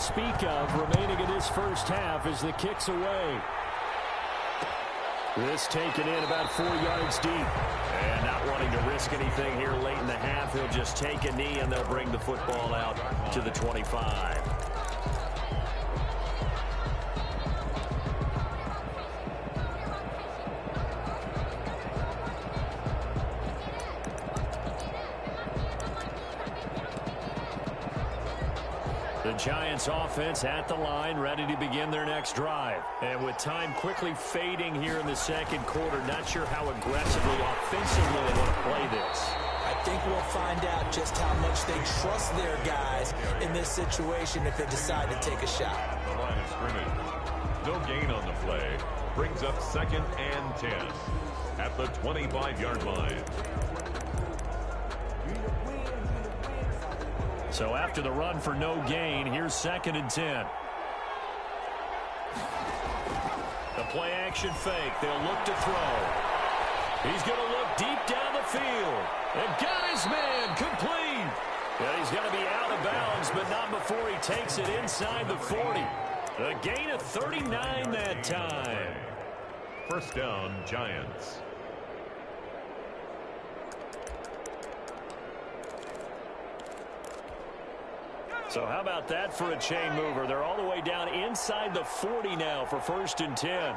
speak of remaining in this first half as the kick's away. This taken in about 4 yards deep. And not wanting to risk anything here late in the half, he'll just take a knee and they'll bring the football out to the 25. The Giants offense at the line, ready to begin their next drive. And with time quickly fading here in the second quarter, not sure how aggressively, offensively they want to play this. I think we'll find out just how much they trust their guys in this situation if they decide to take a shot. The line of scrimmage. No gain on the play. Brings up 2nd and 10 at the 25-yard line. So after the run for no gain, here's 2nd and 10. The play action fake. They'll look to throw. He's going to look deep down the field. And got his man complete. And he's going to be out of bounds, but not before he takes it inside the 40. A gain of 39 that time. First down, Giants. So how about that for a chain mover? They're all the way down inside the 40 now for 1st and 10.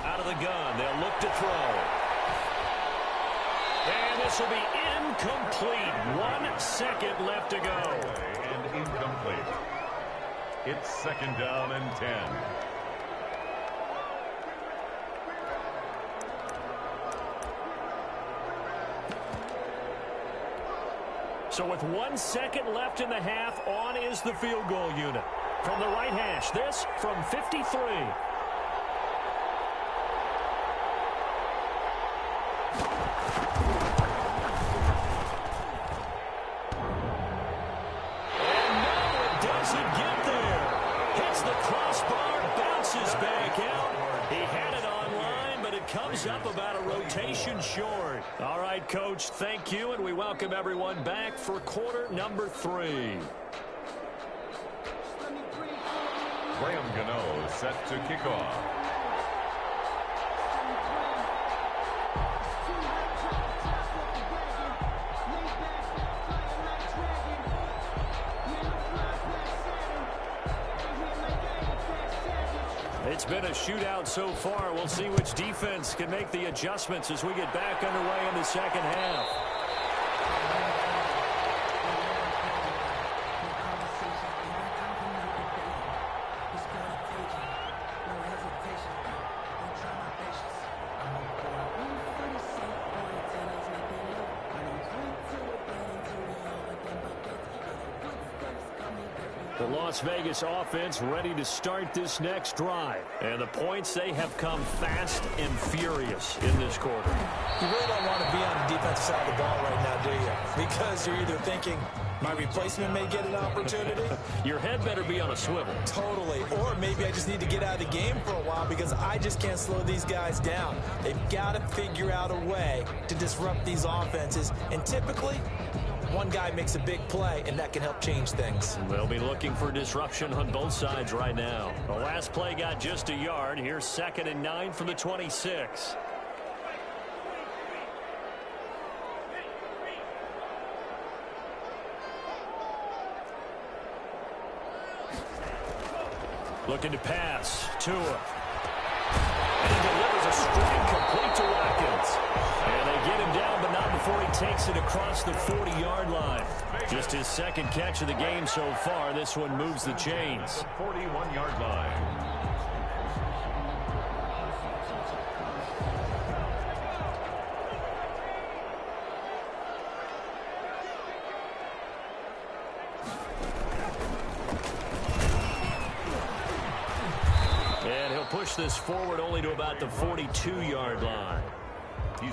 Out of the gun, they'll look to throw. And this will be incomplete. 1 second left to go. And incomplete. It's 2nd down and 10. So with 1 second left in the half, on is the field goal unit. From the right hash, this from 53. And no, it doesn't get there. Hits the crossbar, bounces back out. He had it online, but it comes up about a rotation short. All right, Coach, thank you, and we welcome everyone back for quarter number 3. Graham Gano set to kick off. It's been a shootout so far. We'll see which defense can make the adjustments as we get back underway in the second half. The Las Vegas offense ready to start this next drive. And the points, they have come fast and furious in this quarter. You really don't want to be on the defensive side of the ball right now, do you? Because you're either thinking, my replacement may get an opportunity. Your head better be on a swivel. Totally. Or maybe I just need to get out of the game for a while because I just can't slow these guys down. They've got to figure out a way to disrupt these offenses. And typically, one guy makes a big play, and that can help change things. They'll be looking for disruption on both sides right now. The last play got just a yard. Here's 2nd and 9 from the 26. Looking to pass. Tua. And he delivers a string complete to Watkins. And they get him down, but not before he takes it across the 40-yard line. Just his 2nd catch of the game so far. This one moves the chains. 41-yard line. Push this forward only to about the 42-yard line.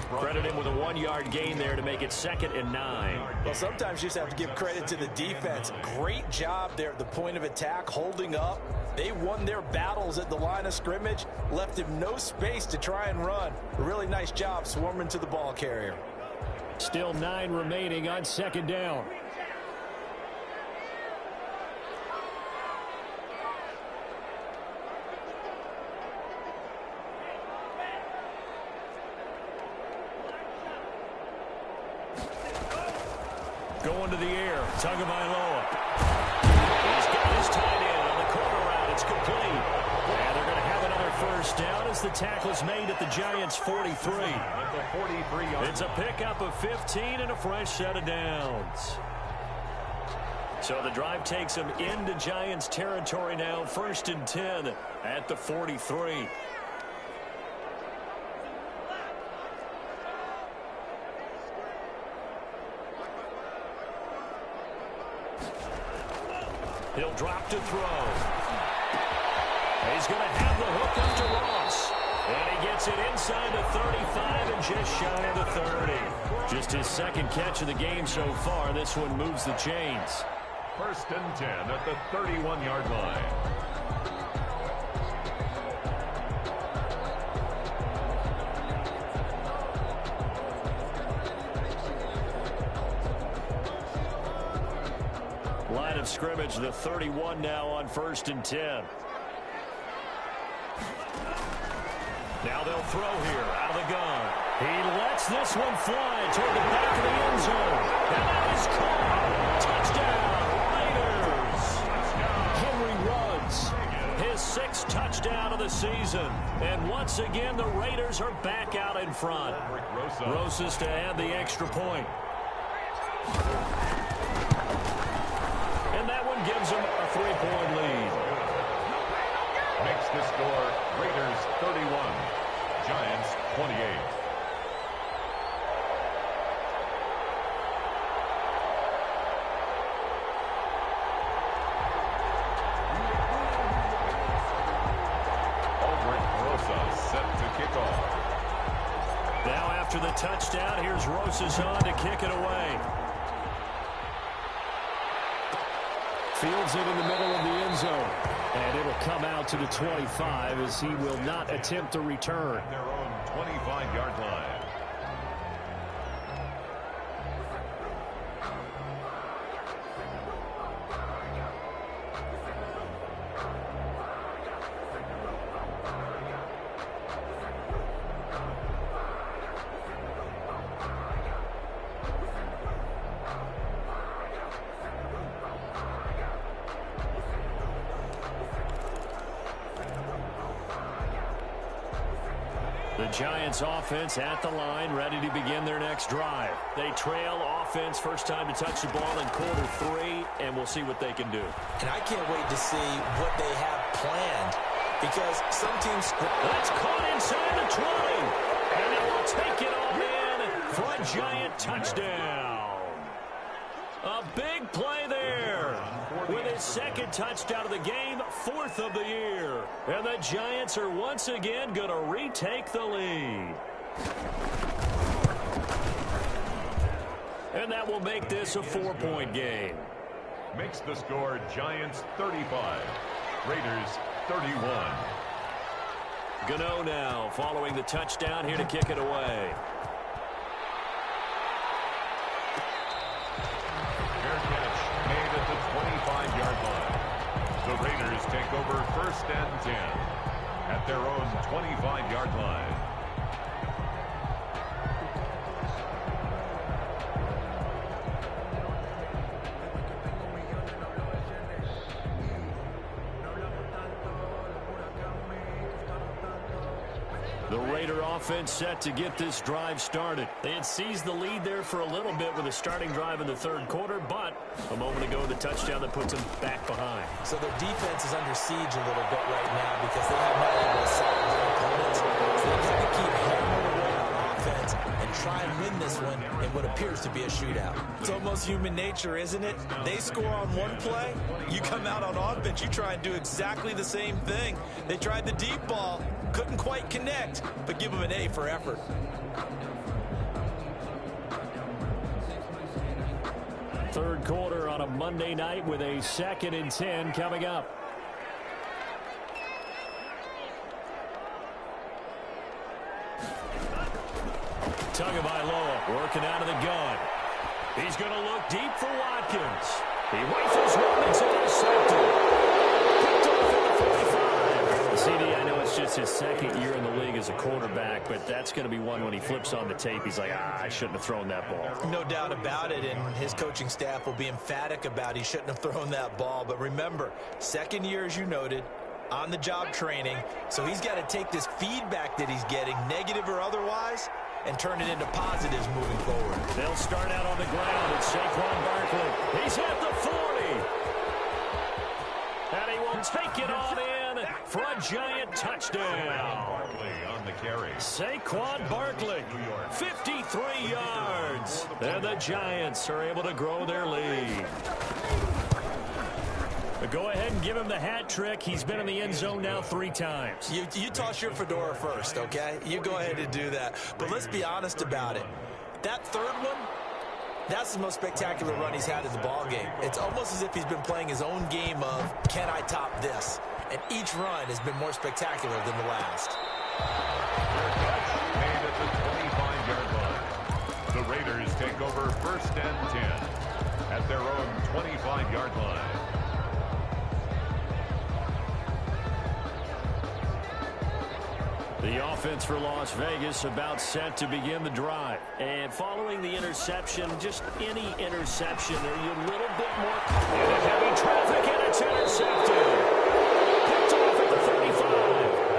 Credit him with a 1-yard gain there to make it 2nd and 9. Well, sometimes you just have to give credit to the defense. Great job there at the point of attack, holding up. They won their battles at the line of scrimmage, left him no space to try and run. A really nice job swarming to the ball carrier. Still 9 remaining on second down. Going to the air. Tagovailoa. He's got his tight end on the corner route. It's complete. And they're going to have another first down as the tackle's made at the Giants' 43. At the 43-yard. It's a pickup of 15 and a fresh set of downs. So the drive takes them into Giants territory now. 1st and 10 at the 43. He'll drop to throw. He's going to have the hook up to Ross. And he gets it inside the 35 and just shy of the 30. Just his second catch of the game so far. This one moves the chains. 1st and 10 at the 31-yard line. Line of scrimmage, the 31 now on 1st and 10. Now they'll throw here out of the gun. He lets this one fly toward the back of the end zone. And that is caught. Touchdown, Raiders. Henry Ruggs, his 6th touchdown of the season. And once again, the Raiders are back out in front. Rosas to add the extra point. And that one gives them a 3-point lead. Makes the score Raiders 31, Giants 28. Rosas set to kick off. Now after the touchdown, here's Rosas on to kick it away. Fields it in the middle of the end zone. And it'll come out to the 25 as he will not attempt to return. Their own 25-yard line. The Giants offense at the line, ready to begin their next drive. They trail offense, first time to touch the ball in quarter 3, and we'll see what they can do. And I can't wait to see what they have planned, because some teams... That's caught inside the 20. And they will take it all in for a Giant touchdown. A big play there. With his 2nd touchdown of the game, 4th of the year. And the Giants are once again going to retake the lead. And that will make this a 4-point game. Makes the score Giants 35, Raiders 31. Gano now following the touchdown here to kick it away. Fair catch made at the 25-yard line. The Raiders take over 1st and 10 at their own 25-yard line. The Raider offense set to get this drive started. They had seized the lead there for a little bit with a starting drive in the 3rd quarter, but a moment ago the touchdown that puts them back behind. So their defense is under siege a little bit right now because they have not able to stop their opponents. So they got to keep hammering away on offense and try and win this one in what appears to be a shootout. It's almost human nature, isn't it? They score on one play, you come out on offense, you try and do exactly the same thing. They tried the deep ball, couldn't quite connect, but give them an A for effort. Third quarter on a Monday night with a 2nd and 10 coming up. Tagovailoa working out of the gun. He's going to look deep for Watkins. He rifles one. It's intercepted. Picked off at the 45. CD, I know it's just his second year in the league as a quarterback, but that's going to be one when he flips on the tape. He's like, I shouldn't have thrown that ball. No doubt about it, and his coaching staff will be emphatic about he shouldn't have thrown that ball. But remember, second year, as you noted, on-the-job training, so he's got to take this feedback that he's getting, negative or otherwise, and turn it into positives moving forward. They'll start out on the ground. It's Saquon Barkley. He's at the 40. And he will take it on in for a giant touchdown. Barkley on the carry. Saquon Barkley, 53 yards. And the Giants are able to grow their lead. But go ahead and give him the hat trick. He's been in the end zone now 3 times. You toss your fedora first, okay? You go ahead and do that. But let's be honest about it. That third one, that's the most spectacular run he's had in the ball game. It's almost as if he's been playing his own game of, can I top this? And each run has been more spectacular than the last. Made at the 25-yard line. The Raiders take over 1st and 10 at their own 25-yard line. The offense for Las Vegas about set to begin the drive. And following the interception, just any interception, are you a little bit more into heavy traffic, and it's intercepted. Picked off at the 35.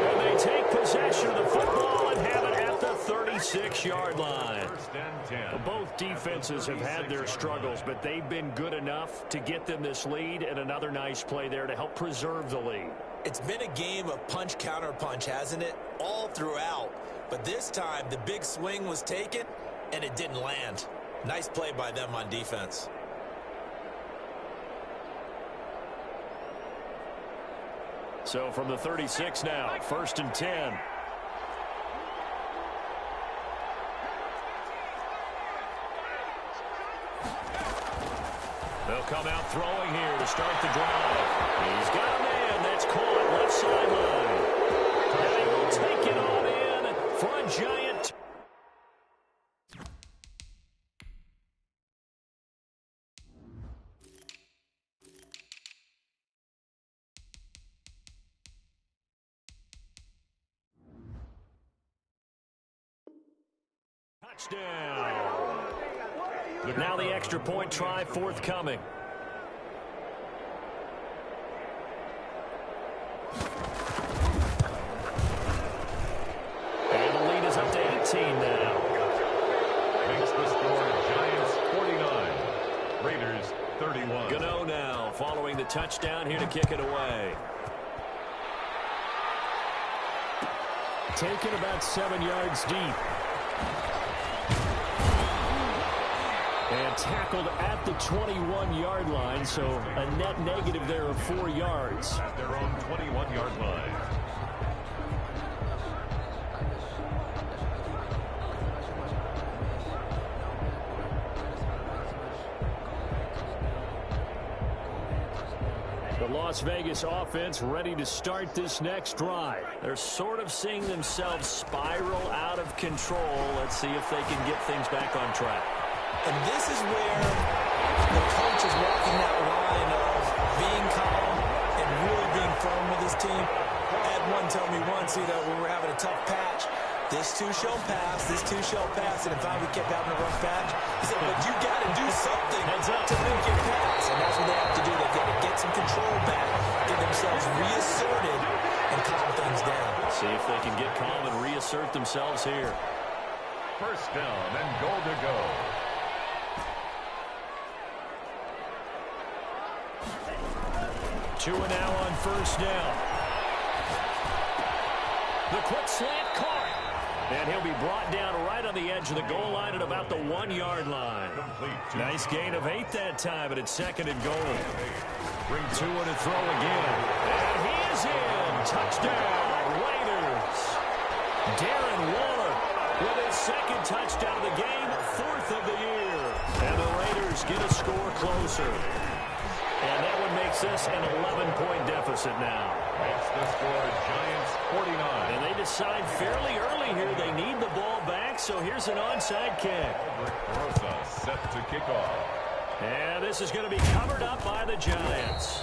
And they take possession of the football and have it at the 36-yard line. 1st and 10. Both defenses have had their struggles, but they've been good enough to get them this lead, and another nice play there to help preserve the lead. It's been a game of punch, counter punch, hasn't it? All throughout. But this time, the big swing was taken, and it didn't land. Nice play by them on defense. So from the 36 now, 1st and 10. They'll come out throwing here to start the drive. He's got a man that's caught left sideline. And he will take it on in for a giant. Touchdown. Now the extra point try forthcoming. And the lead is up to 18 now. Makes the score Giants 49, Raiders 31. Gano now following the touchdown here to kick it away. Taken about 7 yards deep. And tackled at the 21-yard line, so a net negative there of 4 yards. At their own 21-yard line. The Las Vegas offense ready to start this next drive. They're sort of seeing themselves spiral out of control. Let's see if they can get things back on track. And this is where the coach is walking that line of being calm and really being firm with his team. I had one tell me once, we were having a tough patch. This too shall pass, this too shall pass. And in fact, we kept having a rough patch. He said, but you got to do something to make it pass. And that's what they have to do. They've got to get some control back, get themselves reasserted, and calm things down. See if they can get calm and reassert themselves here. 1st down and goal to go. Two and now on 1st down. The quick slant caught. And he'll be brought down right on the edge of the goal line at about the 1-yard line. Nice gain of 8 that time, but it's 2nd and goal. Bring 2 in to throw again. And he is in. Touchdown, Raiders. Darren Waller with his 2nd touchdown of the game, 4th of the year. And the Raiders get a score closer. And that one makes this an 11-point deficit now. Makes the score Giants 49. And they decide fairly early here they need the ball back, so here's an onside kick. Rosa set to kick off. And this is going to be covered up by the Giants.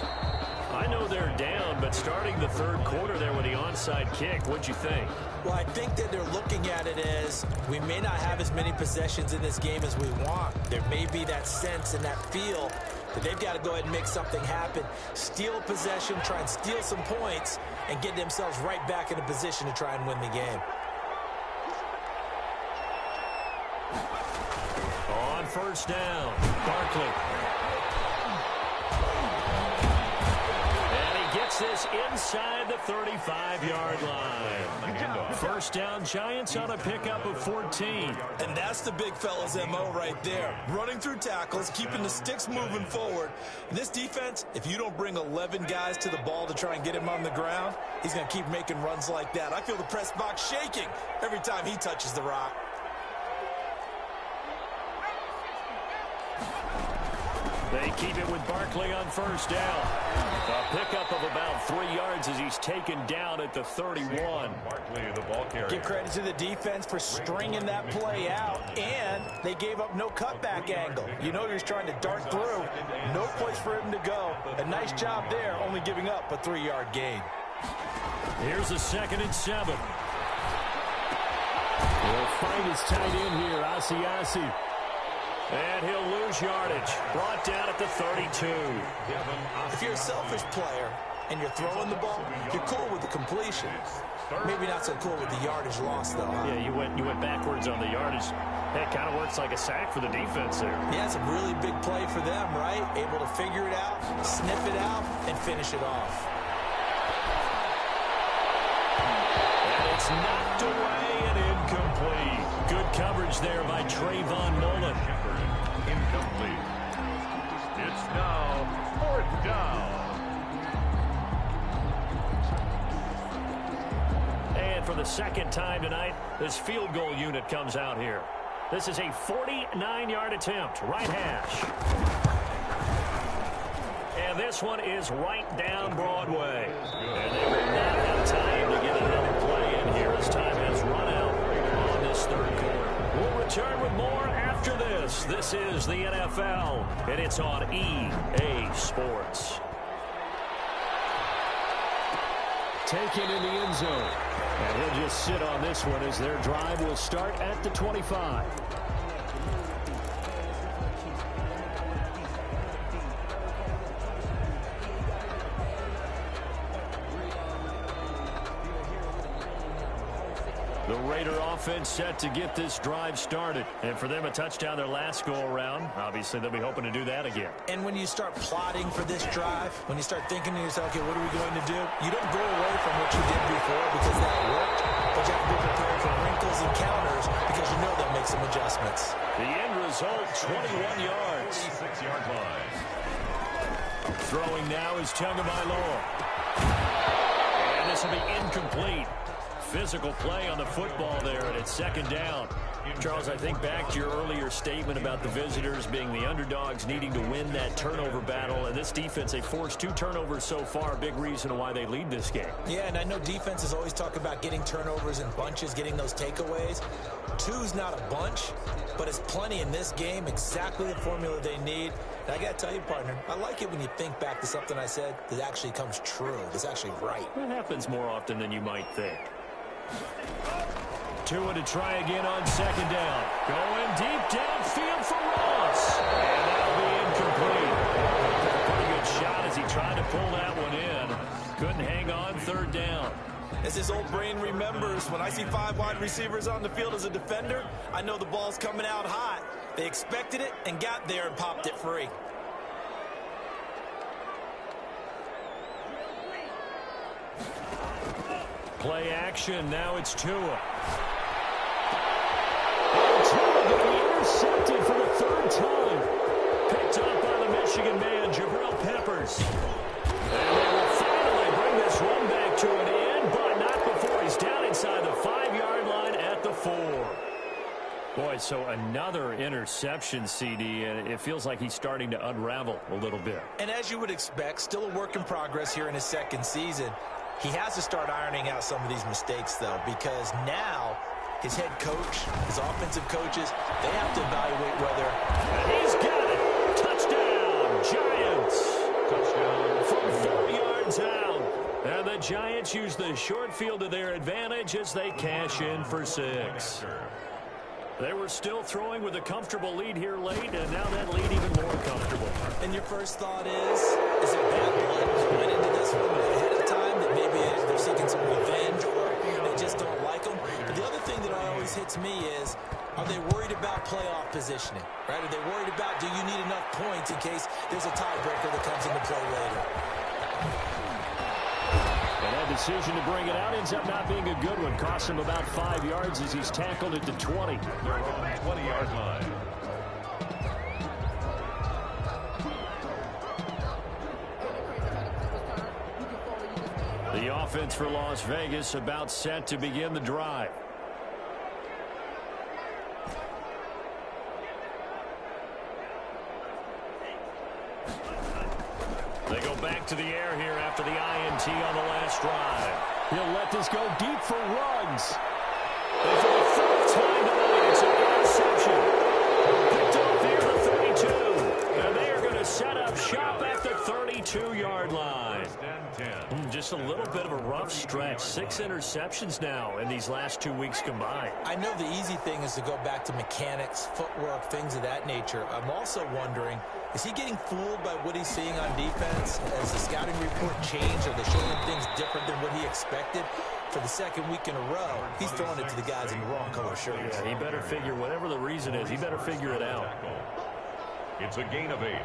I know they're down, but starting the third quarter there with the onside kick, what'd you think? Well, I think that they're looking at it as we may not have as many possessions in this game as we want. There may be that sense and that feel that they've got to go ahead and make something happen, steal possession, try and steal some points, and get themselves right back in a position to try and win the game. On first down, Barkley. Gets this inside the 35-yard line. First down, Giants on a pickup of 14. And that's the big fella's MO right there. Running through tackles, keeping the sticks moving forward. And this defense, if you don't bring 11 guys to the ball to try and get him on the ground, he's going to keep making runs like that. I feel the press box shaking every time he touches the rock. They keep it with Barkley on first down. A pickup of about 3 yards as he's taken down at the 31. Barkley, the ball carrier. Give credit to the defense for stringing that play out, and they gave up no cutback angle. You know he was trying to dart through. No place for him to go. A nice job there, only giving up a 3-yard gain. Here's a 2nd and 7. He'll find his tight end here, Asiasi. And he'll lose yardage. Brought down at the 32. If you're a selfish player and you're throwing the ball, you're cool with the completion. Maybe not so cool with the yardage loss, though. Huh? Yeah, you went backwards on the yardage. It kind of works like a sack for the defense there. Yeah, it's a really big play for them, right? Able to figure it out, sniff it out, and finish it off. And it's knocked away and incomplete. Good coverage there by Trayvon Mullen. Incomplete. It's now 4th down. And for the second time tonight, this field goal unit comes out here. This is a 49-yard attempt, right hash. And this one is right down Broadway. And they will not have time to get another play in here as time has run out on this third quarter. We'll return with more after this. This is the NFL, and it's on EA Sports. Taken in the end zone. And he'll just sit on this one as their drive will start at the 25. The Raider offense set to get this drive started. And for them, a touchdown their last go-around. Obviously, they'll be hoping to do that again. And when you start plotting for this drive, when you start thinking to yourself, okay, what are we going to do? You don't go away from what you did before because that worked, but you have to be prepared for wrinkles and counters because you know they'll make some adjustments. The end result, 21 yards. 6-yard line. Throwing now is Tagovailoa. And this will be incomplete. Physical play on the football there, and it's 2nd down. Charles, I think back to your earlier statement about the visitors being the underdogs needing to win that turnover battle, and this defense, they forced 2 turnovers so far, a big reason why they lead this game. Yeah, and I know defenses always talk about getting turnovers in bunches, getting those takeaways. 2's not a bunch, but it's plenty in this game, exactly the formula they need. And I got to tell you, partner, I like it when you think back to something I said that actually comes true, that's actually right. That happens more often than you might think. Tua to try again on 2nd down. Going deep downfield for Ross. And that'll be incomplete. Pretty good shot as he tried to pull that one in. Couldn't hang on 3rd down. As his old brain remembers, when I see 5 wide receivers on the field as a defender, I know the ball's coming out hot. They expected it and got there and popped it free. Play action. Now it's Tua. And Tua getting intercepted for the 3rd time. Picked up by the Michigan man, Jabril Peppers. And they will finally bring this run back to an end, but not before he's down inside the 5-yard line at the 4. Boy, so another interception, CD, and it feels like he's starting to unravel a little bit. And as you would expect, still a work in progress here in his second season. He has to start ironing out some of these mistakes, though, because now his head coach, his offensive coaches, they have to evaluate whether... And he's got it! Touchdown, Giants! Touchdown from 4 yards out. And the Giants use the short field to their advantage as they cash in for 6. They were still throwing with a comfortable lead here late, and now that lead even more comfortable. And your first thought is it bad blood that went into this one ahead of time, that maybe they're seeking some revenge or they just don't like them? But the other thing that always hits me is, are they worried about playoff positioning, right? Are they worried about, do you need enough points in case there's a tiebreaker that comes into play later? And that decision to bring it out ends up not being a good one. Costs him about 5 yards as he's tackled at the 20. Their own 20-yard line. The offense for Las Vegas about set to begin the drive. They go back to the air here after the INT on the last drive. He'll let this go deep for Ruggs. And for the fourth time tonight, it's an interception. Picked off here at the 32. And they are going to set up shop at the 32-yard line. Just a little bit of a rough stretch. 6 interceptions now in these last 2 weeks combined. I know the easy thing is to go back to mechanics, footwork, things of that nature. I'm also wondering, is he getting fooled by what he's seeing on defense? Has the scouting report changed? Are they showing him things different than what he expected? For the second week in a row, he's throwing it to the guys in the wrong color shirts. Yeah, he better figure, whatever the reason is, he better figure it out. It's a gain of 8.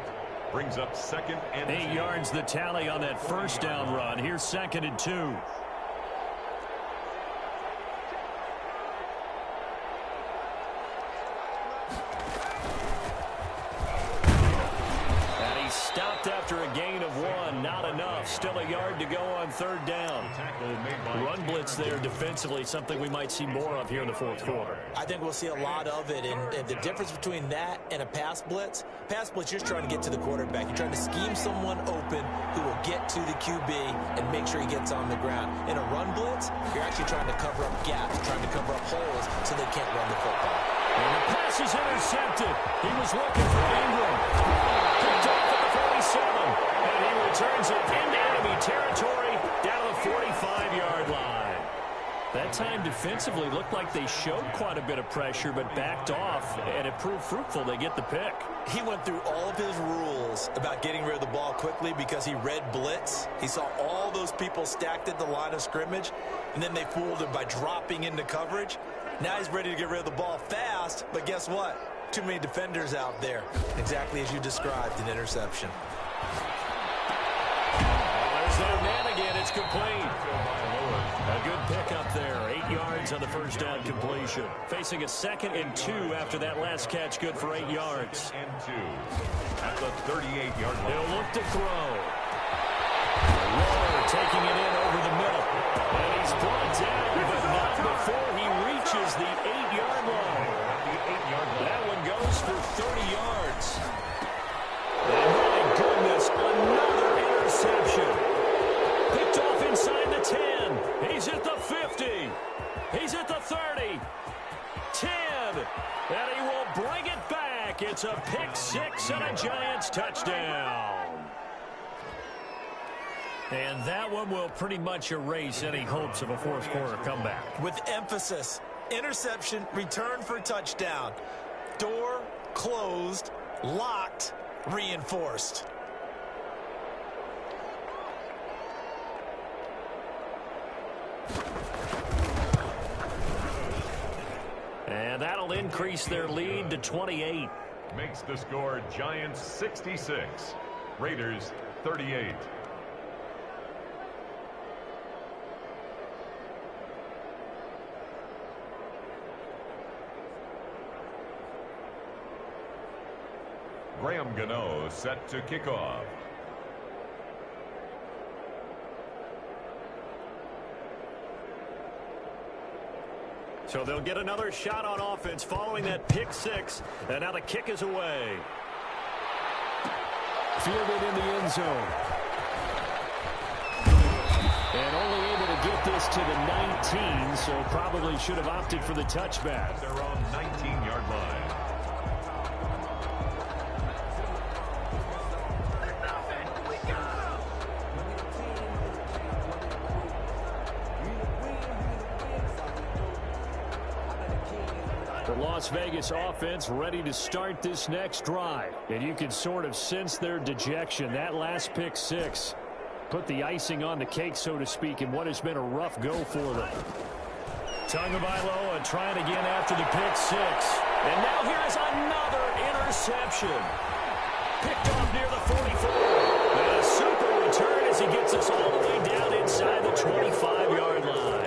Brings up 2nd and 8 yards the tally on that first down run. Here's 2nd and 2. And he stopped after a gain of 1. Not enough. Still a yard to go on 3rd down. Run blitz there defensively, something we might see more of here in the 4th quarter. I think we'll see a lot of it, and the difference between that and a pass blitz, you're just trying to get to the quarterback. You're trying to scheme someone open who will get to the QB and make sure he gets on the ground. In a run blitz, you're actually trying to cover up gaps, trying to cover up holes so they can't run the football. And the pass is intercepted. He was looking for Ingram. Picked off at the 47. And he returns it into enemy territory down to the 45-yard line. That time defensively looked like they showed quite a bit of pressure but backed off, and it proved fruitful. They get the pick. He went through all of his rules about getting rid of the ball quickly because he read blitz. He saw all those people stacked at the line of scrimmage, and then they fooled him by dropping into coverage. Now he's ready to get rid of the ball fast, but guess what? Too many defenders out there. Exactly as you described, an interception. There's that man again. It's complete. A good pickup there. 8 yards on the first down completion. Facing a 2nd and 2 after that last catch. Good for 8 yards. and 2 at the 38-yard line. He'll look to throw. Waller taking it in over the middle. And he's brought down, but not before he reaches the 8-yard line. That one goes for 30 yards. And my goodness, another interception. Picked off inside the 10. He's at the 50. He's at the 30. 10. And he will bring it back. It's a pick 6 and a Giants touchdown. And that one will pretty much erase any hopes of a fourth quarter comeback. With emphasis, interception, return for touchdown. Door closed, locked, reinforced. And that'll increase their lead to 28. Makes the score Giants 66, Raiders 38. Graham Gano set to kick off. So they'll get another shot on offense following that pick six. And now the kick is away. Fielded in the end zone. And only able to get this to the 19, so probably should have opted for the touchback. At their own 19-yard line. The Las Vegas offense ready to start this next drive. And you can sort of sense their dejection. That last pick six put the icing on the cake, so to speak, in what has been a rough go for them. Tagovailoa trying again after the pick six. And now here's another interception. Picked off near the 44. And a super return as he gets us all the way down inside the 25-yard line.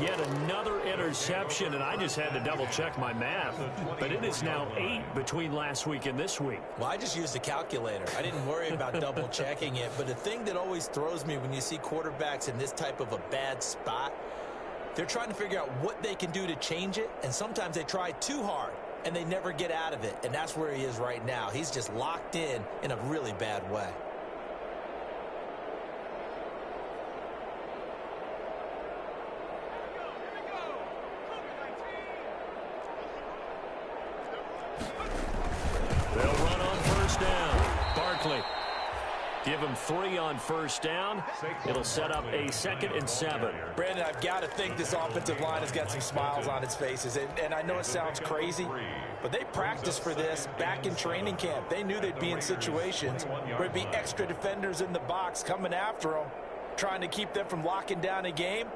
Yet another interception, and I just had to double-check my math. But it is now 8 between last week and this week. Well, I just used a calculator. I didn't worry about double-checking it. But the thing that always throws me when you see quarterbacks in this type of a bad spot, they're trying to figure out what they can do to change it, and sometimes they try too hard, and they never get out of it. And that's where he is right now. He's just locked in a really bad way. They'll run on first down. Barkley. Give him 3 on first down. It'll set up a 2nd and 7. Brandon, I've got to think this offensive line has got some smiles on its faces. And I know it sounds crazy, but they practiced for this back in training camp. They knew they'd be in situations where there'd be extra defenders in the box coming after them, trying to keep them from locking down a game.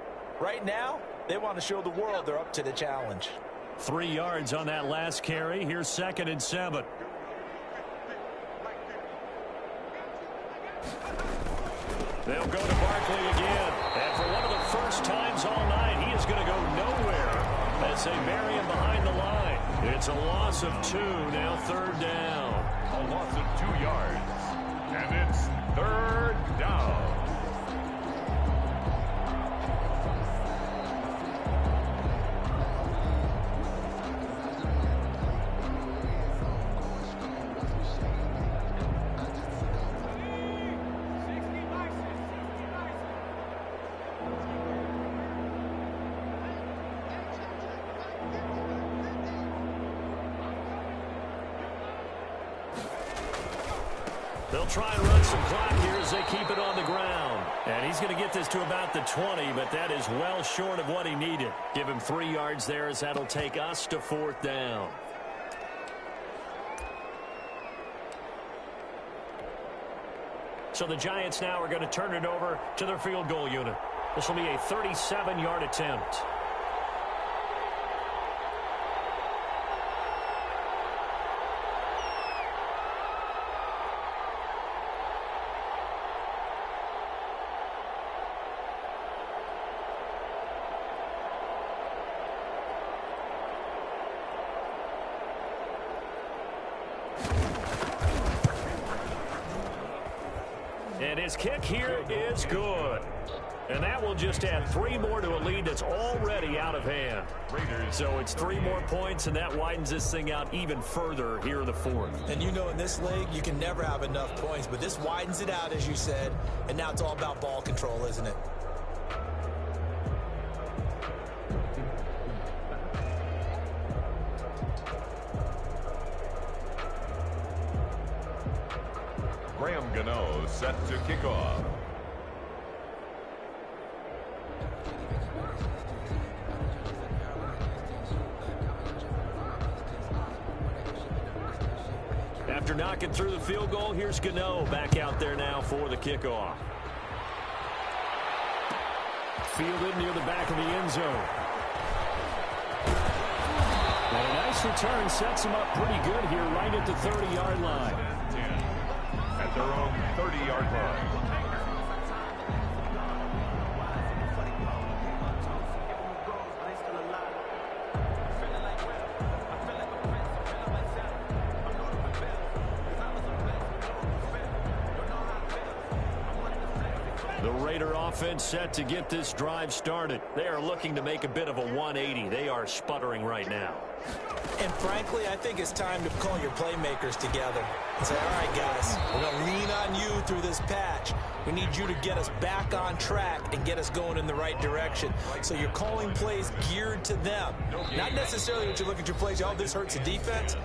Right now, they want to show the world they're up to the challenge. 3 yards on that last carry. Here's 2nd and 7. They'll go to Barkley again. And for one of the first times all night, he is going to go nowhere as they bury him behind the line. It's a loss of 2, now 3rd down. A loss of 2 yards. And it's 3rd down. They'll try and run some clock here as they keep it on the ground. And he's going to get this to about the 20, but that is well short of what he needed. Give him 3 yards there as that'll take us to 4th down. So the Giants now are going to turn it over to their field goal unit. This will be a 37-yard attempt. And his kick here is good. And that will just add 3 more to a lead that's already out of hand. So it's 3 more points, and that widens this thing out even further here in the 4th. And you know in this league, you can never have enough points, but this widens it out, as you said, and now it's all about ball control, isn't it? Set to kick off. After knocking through the field goal, here's Gano back out there now for the kickoff. Fielded near the back of the end zone. And a nice return sets him up pretty good here right at the 30-yard line. At their own 30-yard line. The Raider offense set to get this drive started. They are looking to make a bit of a 180. They are sputtering right now. And frankly, I think it's time to call your playmakers together and say, all right, guys, we're going to lean on you through this patch. We need you to get us back on track and get us going in the right direction. So you're calling plays geared to them. Not necessarily what you look at your plays, oh, this hurts the defense.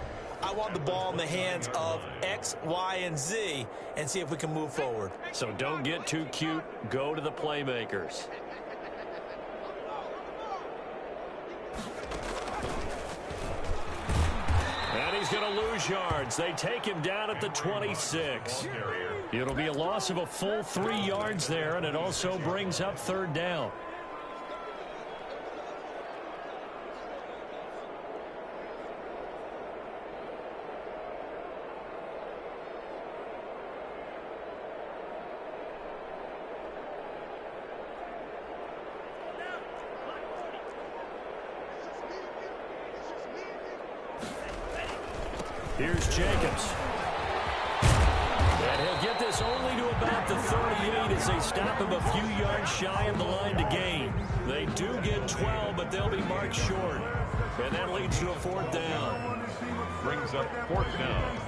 I want the ball in the hands of X, Y, and Z and see if we can move forward. So don't get too cute. Go to the playmakers. And he's going to lose yards. They take him down at the 26. It'll be a loss of a full 3 yards there, and it also brings up third down. Here's Jacobs. And he'll get this only to about the 38 as they stop him a few yards shy of the line to gain. They do get 12, but they'll be marked short. And that leads to a fourth down. Brings up fourth down.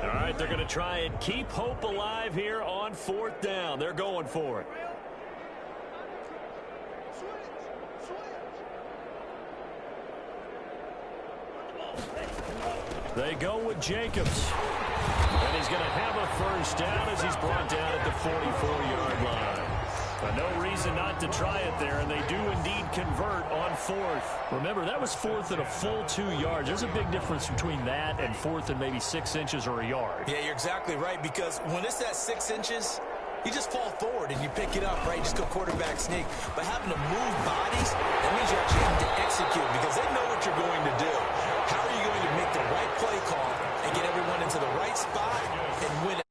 All right, they're going to try and keep hope alive here on fourth down. They're going for it. They go with Jacobs. And he's going to have a first down as he's brought down at the 44-yard line. But no reason not to try it there, and they do indeed convert on fourth. Remember, that was fourth and a full 2 yards. There's a big difference between that and fourth and maybe 6 inches or a yard. Yeah, you're exactly right, because when it's that 6 inches, you just fall forward and you pick it up, right? You just go quarterback sneak. But having to move bodies, that means you actually have to execute because they know what you're going to do. How are you going to make the right play call and get everyone into the right spot and win it?